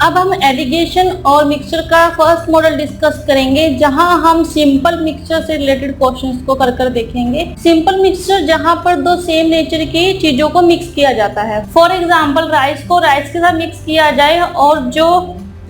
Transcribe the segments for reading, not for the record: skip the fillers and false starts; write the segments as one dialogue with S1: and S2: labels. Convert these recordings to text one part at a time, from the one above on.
S1: अब हम एडिगेशन और मिक्सचर का फर्स्ट मॉडल डिस्कस करेंगे, जहां हम सिंपल मिक्सचर से रिलेटेड क्वेश्चंस को कर देखेंगे। सिंपल मिक्सचर जहां पर दो सेम नेचर की चीजों को मिक्स किया जाता है। फॉर एग्जांपल राइस को राइस के साथ मिक्स किया जाए और जो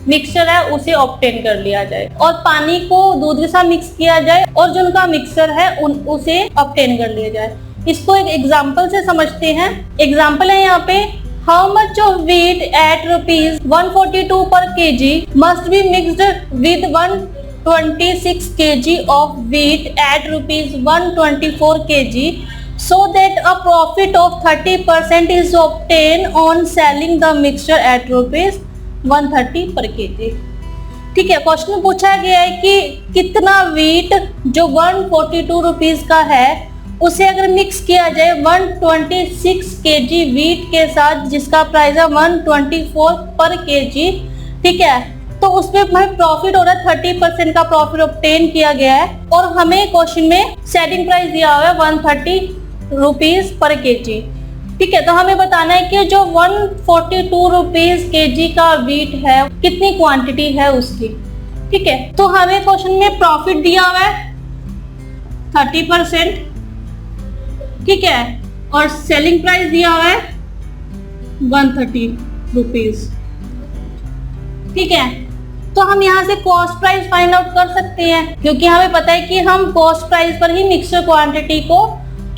S1: मिक्सचर है उसे ऑब्टेन कर लिया जाए, और पानी को दूध के साथ मिक्स किया जाए और जो उनका मिक्सचर है उसे ऑब्टेन कर लिया जाए। इसको एक एग्जांपल से समझते हैं। एग्जांपल है यहाँ पे, how much of wheat at ₹142 per kg must be mixed with 126 kg of wheat at ₹124 kg so that a profit of 30% is obtained on selling the mixture at ₹130 per kg। ठीक है, question में पूछा गया है कि कितना wheat जो 142 rupees का है उसे अगर मिक्स किया जाए 126 kg वीट के साथ जिसका प्राइस है 124 पर kg। ठीक है, तो उसमें हमें प्रॉफिट हो रहा है 30% का प्रॉफिट ऑब्टेन किया गया है, और हमें क्वेश्चन में सेलिंग प्राइस दिया हुआ है 130 रुपीज पर kg। ठीक है, तो हमें बताना है कि जो 142 रुपीज kg का वीट है कितनी क्वांटिटी है उसकी। ठीक है, तो हमें क्वेश्चन में प्रॉफिट दिया हुआ है 30%। ठीक है, और सेलिंग प्राइस दिया हुआ है 130 रुपीज। ठीक है, तो हम यहाँ से कॉस्ट प्राइस फाइंड आउट कर सकते हैं, क्योंकि हमें पता है कि हम कॉस्ट प्राइस पर ही मिक्सचर क्वांटिटी को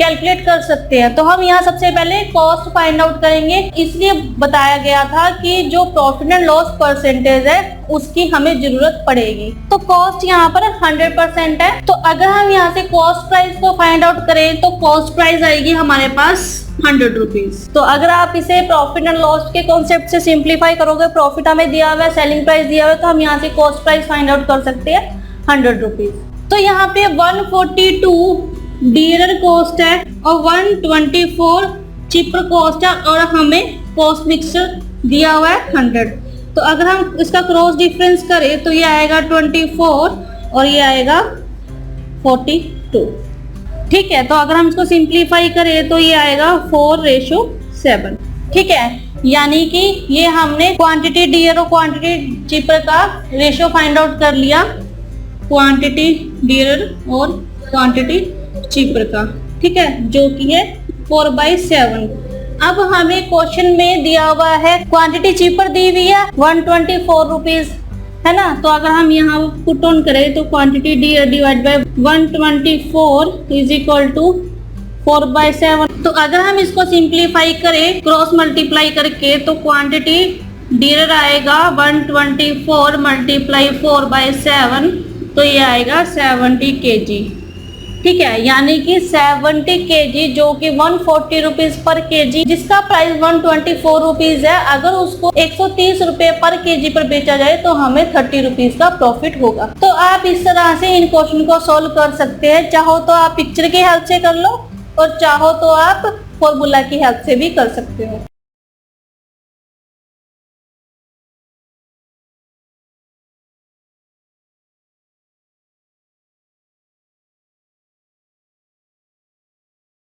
S1: कैलकुलेट कर सकते हैं। तो हम यहाँ सबसे पहले कॉस्ट फाइंड आउट करेंगे, इसलिए बताया गया था कि जो प्रॉफिट एंड लॉस परसेंटेज है उसकी हमें जरूरत पड़ेगी। तो कॉस्ट यहाँ पर 100% है, तो अगर हम यहाँ से कॉस्ट प्राइस को फाइंड आउट करें तो कॉस्ट प्राइस आएगी हमारे पास 100 रुपीज। तो अगर आप इसे प्रॉफिट एंड लॉस के कॉन्सेप्ट से सिंप्लीफाई करोगे, प्रॉफिट हमें दिया हुआ है, सेलिंग प्राइस दिया हुआ है, तो हम यहाँ से कॉस्ट प्राइस फाइंड आउट कर सकते हैं 100 रुपीज। तो यहाँ पे 142 डियरर कॉस्ट है और 124 चीपर कॉस्ट है, और हमें कॉस्ट मिक्सचर दिया हुआ है 100। तो अगर हम इसका क्रॉस डिफरेंस करें तो ये आएगा 24 और ये आएगा 42। ठीक है, तो अगर हम इसको सिंप्लीफाई करें तो ये आएगा 4:7। ठीक है, यानी कि ये हमने क्वांटिटी डियर और क्वांटिटी चीपर का रेशियो फाइंड आउट कर लिया, क्वांटिटी डियर और क्वांटिटी चीपर का। ठीक है, जो कि है 4/7। अब हमें क्वेश्चन में दिया हुआ है क्वांटिटी चीपर दी हुई है 124 रुपीज, है ना। तो अगर हम यहाँ पुट ऑन करें तो quantity dear divide by 124 is equal to 4/7। तो अगर हम इसको सिंप्लीफाई करें क्रॉस मल्टीप्लाई करके तो क्वांटिटी डियर आएगा 124 मल्टीप्लाई 4/7, तो ये आएगा 70 kg। ठीक है, यानी कि 70 kg जो कि 140 रुपीज पर kg, जिसका प्राइस 124 रुपीज है, अगर उसको 130 रुपए पर kg पर बेचा जाए तो हमें 30 रुपीज का प्रॉफिट होगा। तो आप इस तरह से इन क्वेश्चन को सॉल्व कर सकते हैं। चाहो तो आप पिक्चर की हेल्प से कर लो और चाहो तो आप फॉर्मूला की हेल्प से भी कर सकते हो।